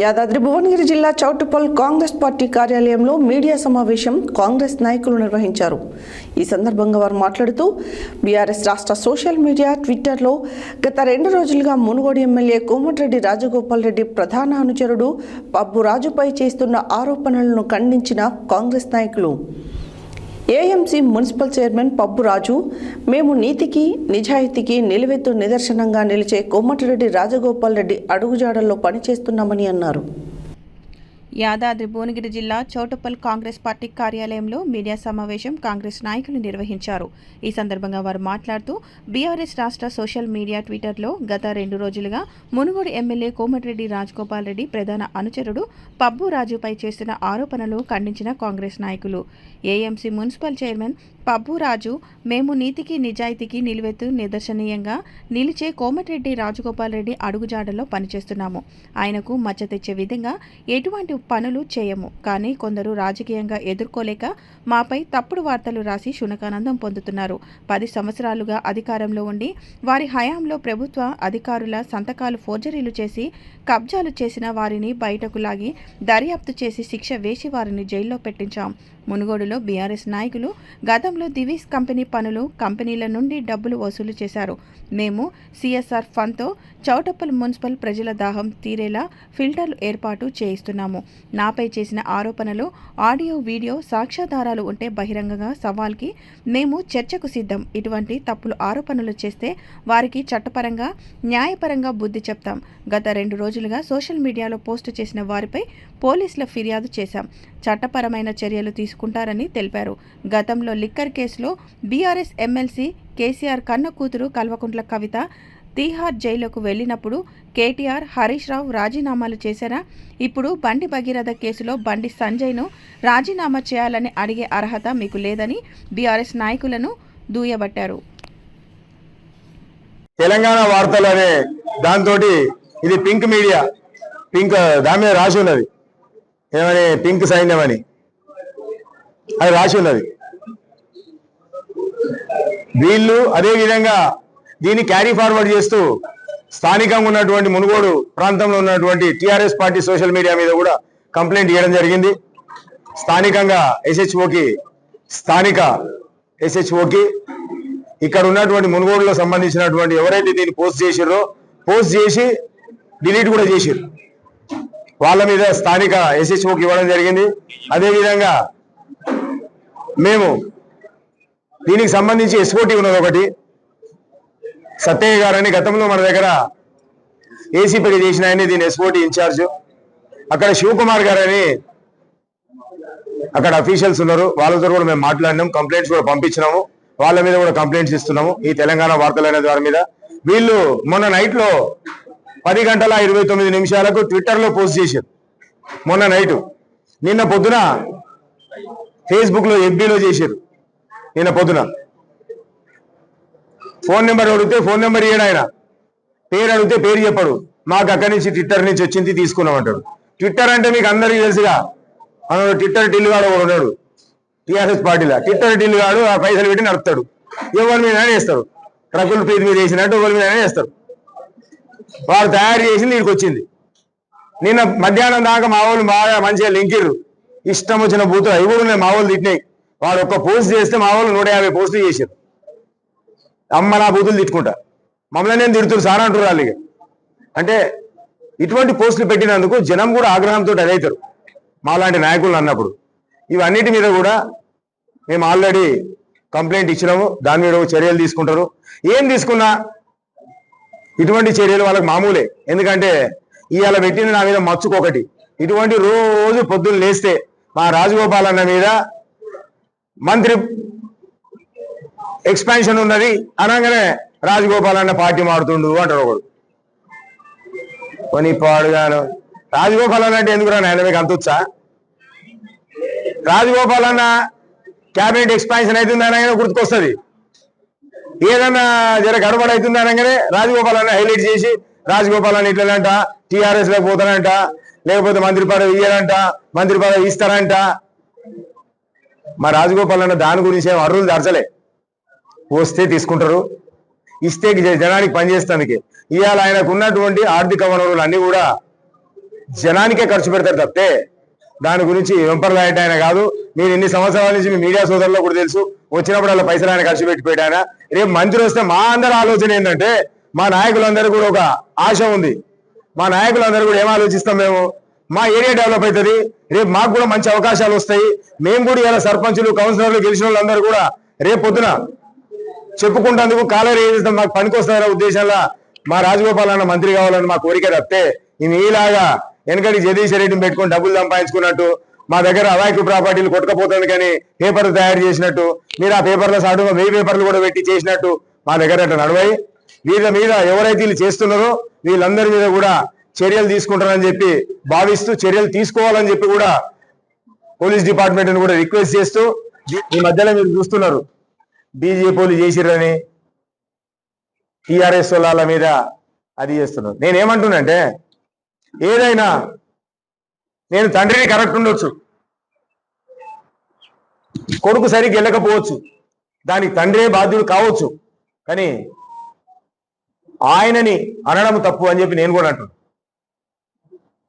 యాదాద్రి భువనగిరి జిల్లా చౌటుప్పల్ కాంగ్రెస్ పార్టీ కార్యాలయంలో మీడియా సమావేశం కాంగ్రెస్ నాయకులు నిర్వహించారు. ఈ సందర్భంగా వారు మాట్లాడుతూ బీఆర్ఎస్ రాష్ట్ర సోషల్ మీడియా ట్విట్టర్లో గత 2 రోజులుగా మునుగోడు ఎమ్మెల్యే కోమటిరెడ్డి రాజగోపాల్ రెడ్డి ప్రధాన అనుచరుడు పబ్బు రాజుపై చేస్తున్న ఆరోపణలను ఖండించిన కాంగ్రెస్ నాయకులు ఏఎంసీ మున్సిపల్ చైర్మన్ పబ్బు రాజు మేము నీతికి నిజాయితీకి నిలువెత్తు నిదర్శనంగా నిలిచే కోమటిరెడ్డి రాజగోపాల్ రెడ్డి అడుగుజాడల్లో పనిచేస్తున్నామని అన్నారు. యాదాద్రి భువనగిరి జిల్లా చౌటుప్పల్ కాంగ్రెస్ పార్టీ కార్యాలయంలో మీడియా సమావేశం కాంగ్రెస్ నాయకులు నిర్వహించారు. ఈ సందర్భంగా వారు మాట్లాడుతూ బీఆర్ఎస్ రాష్ట్ర సోషల్ మీడియా ట్విట్టర్లో గత 2 రోజులుగా మునుగోడు ఎమ్మెల్యే కోమటిరెడ్డి రాజగోపాల్ రెడ్డి ప్రధాన అనుచరుడు పబ్బు రాజుపై చేస్తున్న ఆరోపణలు ఖండించిన కాంగ్రెస్ నాయకులు ఏఎంసీ మున్సిపల్ చైర్మన్ పబ్బు రాజు మేము నీతికి నిజాయితీకి నిలువెత్తు నిదర్శనీయంగా నిలిచే కోమటిరెడ్డి రాజగోపాల్ రెడ్డి అడుగుజాడల్లో పనిచేస్తున్నాము. ఆయనకు మచ్చ తెచ్చే విధంగా ఎటువంటి పనులు చేయము. కానీ కొందరు రాజకీయంగా ఎదుర్కోలేక మాపై తప్పుడు వార్తలు రాసి శునకానందం పొందుతున్నారు. 10 సంవత్సరాలుగా అధికారంలో ఉండి వారి హయాంలో ప్రభుత్వ అధికారుల సంతకాలు ఫోర్జరీలు చేసి కబ్జాలు చేసిన వారిని బయటకు లాగి దర్యాప్తు చేసి శిక్ష వేసి వారిని జైల్లో పెట్టించాం. మునుగోడులో బీఆర్ఎస్ నాయకులు గతంలో దివీస్ కంపెనీ పనులు కంపెనీల నుండి డబ్బులు వసూలు చేశారు. మేము సిఎస్ఆర్ ఫండ్తో చౌటుప్పల్ మున్సిపల్ ప్రజల దాహం తీరేలా ఫిల్టర్లు ఏర్పాటు చేయిస్తున్నాము. నాపై చేసిన ఆరోపణలు ఆడియో వీడియో సాక్ష్యాధారాలు ఉంటే బహిరంగంగా సవాల్కి మేము చర్చకు సిద్ధం. ఇటువంటి తప్పుడు ఆరోపణలు చేస్తే వారికి చట్టపరంగా న్యాయపరంగా బుద్ధి చెప్తాం. గత 2 రోజులుగా సోషల్ మీడియాలో పోస్టు చేసిన వారిపై పోలీసుల ఫిర్యాదు చేశాం. చట్టపరమైన చర్యలు తీసుకుంటారని తెలిపారు. గతంలో లిక్కర్ కేసులో బీఆర్ఎస్ ఎమ్మెల్సీ కేసీఆర్ కన్న కూతురు కల్వకుంట్ల కవిత తీహార్ జైలుకు వెళ్ళినప్పుడు కేటీఆర్ హరీష్ రావు రాజీనామాలు చేశారా? ఇప్పుడు బండి భగీరథ కేసులో బండి సంజయ్ను రాజీనామా చేయాలని అడిగే అర్హత మీకు లేదని బీఆర్ఎస్ నాయకులను దూయబట్టారు. తెలంగాణ వార్తలు అనే దాంతో ఇది పింక్ మీడియా, పింక్ దాని మీద రాసి ఉన్నది ఏమని పింక్ సైన్యం అని అది రాసి ఉన్నది. వీళ్ళు అదే విధంగా దీన్ని క్యారీ ఫార్వర్డ్ చేస్తూ స్థానికంగా ఉన్నటువంటి మునుగోడు ప్రాంతంలో ఉన్నటువంటి టీఆర్ఎస్ పార్టీ సోషల్ మీడియా మీద కూడా కంప్లైంట్ ఇవ్వడం జరిగింది. స్థానికంగా స్థానిక ఎస్హెచ్ఓకి ఇక్కడ ఉన్నటువంటి మునుగోడులో సంబంధించినటువంటి ఎవరైతే దీన్ని పోస్ట్ చేసి డిలీట్ కూడా చేసిర్రు వాళ్ళ మీద స్థానిక ఎస్హెచ్ఓకి ఇవ్వడం జరిగింది. అదేవిధంగా మేము దీనికి సంబంధించి ఎస్ఓటీ ఉన్నది ఒకటి సత్తయ్య గారని గతంలో మన దగ్గర ఏసీపీగా చేసిన ఆయన దీని ఎస్ఓటీ ఇన్ఛార్జ్. అక్కడ శివకుమార్ గారని అక్కడ అఫీషియల్స్ ఉన్నారు, వాళ్ళతో కూడా మేము మాట్లాడినాం, కంప్లైంట్స్ కూడా పంపించినాము. వాళ్ళ మీద కూడా కంప్లైంట్స్ ఇస్తున్నాము ఈ తెలంగాణ వార్తలు అనే దాని మీద. వీళ్ళు మొన్న నైట్ లో 10 గంటల 29 నిమిషాలకు ట్విట్టర్లో పోస్ట్ చేశారు. మొన్న నైటు, నిన్న పొద్దున ఫేస్బుక్లో ఎఫ్బీలో చేశారు. నిన్న పొద్దున ఫోన్ నెంబర్ అడిగితే ఫోన్ నెంబర్ ఇయ్యడు, ఆయన పేరు అడిగితే పేరు చెప్పడు. మాకు అక్కడి నుంచి ట్విట్టర్ నుంచి వచ్చింది తీసుకున్నామంటాడు. ట్విట్టర్ అంటే మీకు అందరికీ తెలుసుగా, ట్విట్టర్ టిల్లుగాడు ఒకడు ఉన్నాడు టీఆర్ఎస్ పార్టీలో. ట్విట్టర్ టిల్లుగాడు ఆ పైసలు పెట్టి నడుపుతాడు, ఎవరి మీద వేస్తాడు, ట్రక్కుల పేరు మీద వేసినట్టు ఎవరి మీద వేస్తాడు. వాడు తయారు చేసింది వీడికి వచ్చింది. నిన్న మధ్యాహ్నం దాకా మా వాళ్ళు బాగా మంచిగా లింకిర్రు, ఇష్టం వచ్చిన బూతులు అవి కూడా ఉన్నాయి. మా వాళ్ళు తిట్టినాయి. వాడు ఒక్క పోస్ట్ చేస్తే మా వాళ్ళు 150 పోస్టులు చేశారు. అమ్మ నా బూతులు తిట్టుకుంటా మమ్మల్ని నేను తిడుతున్నారు సార్ అంటారు వాళ్ళు. అంటే ఇటువంటి పోస్టులు పెట్టినందుకు జనం కూడా ఆగ్రహంతో అదవుతారు మాలాంటి నాయకులు అన్నప్పుడు. ఇవన్నిటి మీద కూడా మేము ఆల్రెడీ కంప్లైంట్ ఇచ్చినాము. దాని మీద చర్యలు తీసుకుంటారు. ఏం తీసుకున్నా ఇటువంటి చర్యలు వాళ్ళకి మామూలే. ఎందుకంటే ఇవాళ పెట్టిన నా మీద మచ్చుకొకటి. ఇటువంటి రోజు పొద్దున్న లేస్తే మా రాజగోపాల్ అన్న మీద మంత్రి ఎక్స్పాన్షన్ ఉన్నది అనగానే రాజగోపాల్ అన్న పార్టీ మారుతుండు అంటారు ఒకడు. కొని పాడుగాను రాజగోపాల్ అన్న అంటే ఎందుకు ఆయన మీకు అంతొచ్చా? రాజగోపాల్ అన్న క్యాబినెట్ ఎక్స్పాన్షన్ అవుతుంది అనగానే గుర్తుకొస్తుంది. ఏదన్నా జర గడబడ అవుతుంది అనగానే రాజగోపాల్ అన్న హైలైట్ చేసి రాజగోపాల్ అన్న ఇట్లంట టీఆర్ఎస్ లోకి పోతానంట, లేకపోతే మంత్రి పదవి ఇయ్యారంట, మంత్రి పదవి ఇస్తారంట. మా రాజగోపాల్ అన్న దాని గురించి ఏం అర్రులు దర్చలే. వస్తే తీసుకుంటారు, ఇస్తే జనానికి పనిచేస్తానికి. ఇవాళ ఆయనకు ఉన్నటువంటి ఆర్థిక వనరులు అన్ని కూడా జనానికే ఖర్చు పెడతారు తప్పితే దాని గురించి వెంపర్లాయట ఆయన కాదు. మీరు ఇన్ని సంవత్సరాల నుంచి మీ మీడియా సోదరుల్లో కూడా తెలుసు, వచ్చినప్పుడు అలా పైసలు ఆయన ఖర్చు పెట్టిపోయాడు ఆయన. రేపు మంత్రి వస్తే మా అందరి ఆలోచన ఏంటంటే, మా నాయకులందరూ కూడా ఒక ఆశ ఉంది. మా నాయకులందరూ కూడా ఏం ఆలోచిస్తాం, మేము మా ఏరియా డెవలప్ అవుతుంది, రేపు మాకు కూడా మంచి అవకాశాలు వస్తాయి, మేము కూడా ఇలా సర్పంచులు కౌన్సిలర్లు గెలిచిన వాళ్ళందరూ కూడా రేపు పొద్దున చెప్పుకుంటేందుకు కాలేరు ఏం మాకు పనికొస్తారనే ఉద్దేశంలో మా రాజగోపాల్ అన్న మంత్రి కావాలని మా కోరిక తప్పితే మీలాగా వెనకటి జగదీశ్వర రెడ్డిని పెట్టుకుని డబ్బులు సంపాదించుకున్నట్టు, మా దగ్గర అవాక్యూ ప్రాపర్టీలు కొట్టుకపోతుంది కానీ పేపర్లు తయారు చేసినట్టు, మీరు ఆ పేపర్ల సాటుగా 1000 పేపర్లు కూడా పెట్టి చేసినట్టు మా దగ్గర అట్లా నడవాయి. వీళ్ళ మీద ఎవరైతే వీళ్ళు చేస్తున్నారో వీళ్ళందరి మీద కూడా చర్యలు తీసుకుంటారని చెప్పి భావిస్తూ, చర్యలు తీసుకోవాలని చెప్పి కూడా పోలీస్ డిపార్ట్మెంట్ కూడా రిక్వెస్ట్ చేస్తూ, ఈ మధ్యలో మీరు చూస్తున్నారు బీజేపీలు చేసిరని టీఆర్ఎస్ వాళ్ళ మీద అది చేస్తున్నారు. నేనేమంటున్నానంటే, ఏదైనా నేను తండ్రిని కరెక్ట్ ఉండొచ్చు, కొడుకు సరిగ్గా వెళ్ళకపోవచ్చు, దానికి తండ్రే బాధ్యుడు కావచ్చు, కానీ ఆయనని అనడం తప్పు అని చెప్పి నేను కూడా అంటున్నాను.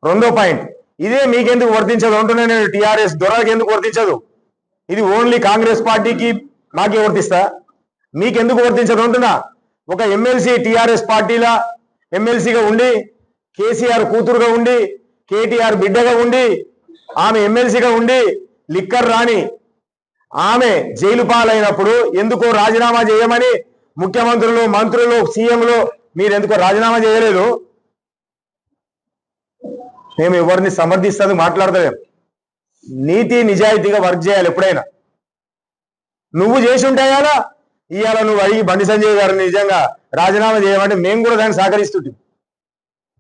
రెండో పాయింట్, ఇదే మీకెందుకు వర్తించదు అంటున్నా నేను. టీఆర్ఎస్ దొరకి ఎందుకు వర్తించదు? ఇది ఓన్లీ కాంగ్రెస్ పార్టీకి మాకే వర్తిస్తా, మీకెందుకు వర్తించదు అంటున్నా. ఒక ఎమ్మెల్సీ టీఆర్ఎస్ పార్టీలా ఎమ్మెల్సీగా ఉండి, కేసీఆర్ కూతురుగా ఉండి, కేటీఆర్ బిడ్డగా ఉండి, ఆమె ఎమ్మెల్సీగా ఉండి లిక్కర్ రాని ఆమె జైలు పాలైనప్పుడు ఎందుకో రాజీనామా చేయమని ముఖ్యమంత్రులు, మంత్రులు, సీఎంలు మీరు ఎందుకో రాజీనామా చేయలేదు? మేము ఎవరిని సమర్థిస్తుంది మాట్లాడతాం. నీతి నిజాయితీగా వర్క్ చేయాలి. ఎప్పుడైనా నువ్వు చేసి ఉంటాయాలా, ఇవాళ నువ్వు అడిగి బండి సంజయ్ గారిని నిజంగా రాజీనామా చేయమంటే మేము కూడా దాన్ని సహకరిస్తుంటాం.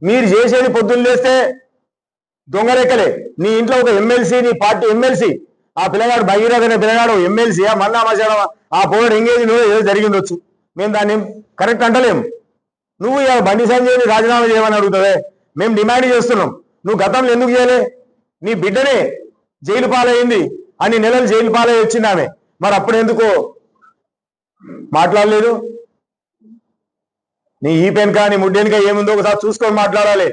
మీరు చేసేది పొద్దున్న లేస్తే దొంగలెక్కలే. నీ ఇంట్లో ఒక ఎమ్మెల్సీ, నీ పార్టీ ఎమ్మెల్సీ, ఆ పిల్లగాడు భగీరథ అనే పిల్లగాడు ఎమ్మెల్సీ, మళ్ళా మధ్యాహ్నం ఆ పోరాడు ఎంగేజ్ ఏదో జరిగి ఉండొచ్చు, మేము దాన్ని కరెక్ట్ అంటలేము. నువ్వు ఇవాళ బండి సంజయ్ని రాజీనామా చేయమని అడుగుతావే, మేము డిమాండ్ చేస్తున్నాం. నువ్వు గతంలో ఎందుకు చేయలే? నీ బిడ్డనే జైలు పాలయ్యింది, అన్ని నెలలు జైలు పాలై వచ్చింది ఆమె, మరి అప్పుడు ఎందుకో మాట్లాడలేదు? నీ ఈ పెన్క నీ ముడ్డెనుక ఏముందో ఒకసారి చూసుకొని మాట్లాడాలి.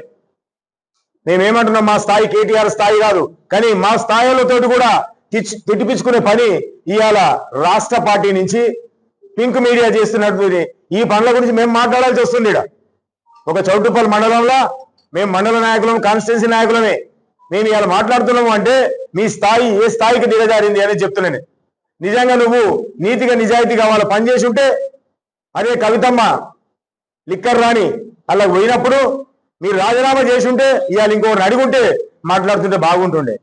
మేమేమంటున్నాం, మా స్థాయి కేటీఆర్ స్థాయి కాదు, కానీ మా స్థాయిలతోటి కూడా తిట్టిపించుకునే పని ఇవాళ రాష్ట్ర పార్టీ నుంచి పింక్ మీడియా చేస్తున్నట్టు ఈ పనుల గురించి మేము మాట్లాడాల్సి వస్తుంది. ఇక్కడ ఒక చౌటుప్పల్ మండలంలో మేము మండల నాయకులం, కాన్స్టిట్యున్సీ నాయకులమే. మేము ఇవాళ మాట్లాడుతున్నాము అంటే మీ స్థాయి ఏ స్థాయికి దిగజారింది అనేది చెప్తున్నాను. నిజంగా నువ్వు నీతిగా నిజాయితీగా వాళ్ళ పనిచేసి ఉంటే, అదే కవితమ్మ లిక్కర్ రాని అలా పోయినప్పుడు మీరు రాజీనామా చేసి ఉంటే ఇవాళ ఇంకొకటి అడుగుంటే మాట్లాడుతుంటే బాగుంటుండే.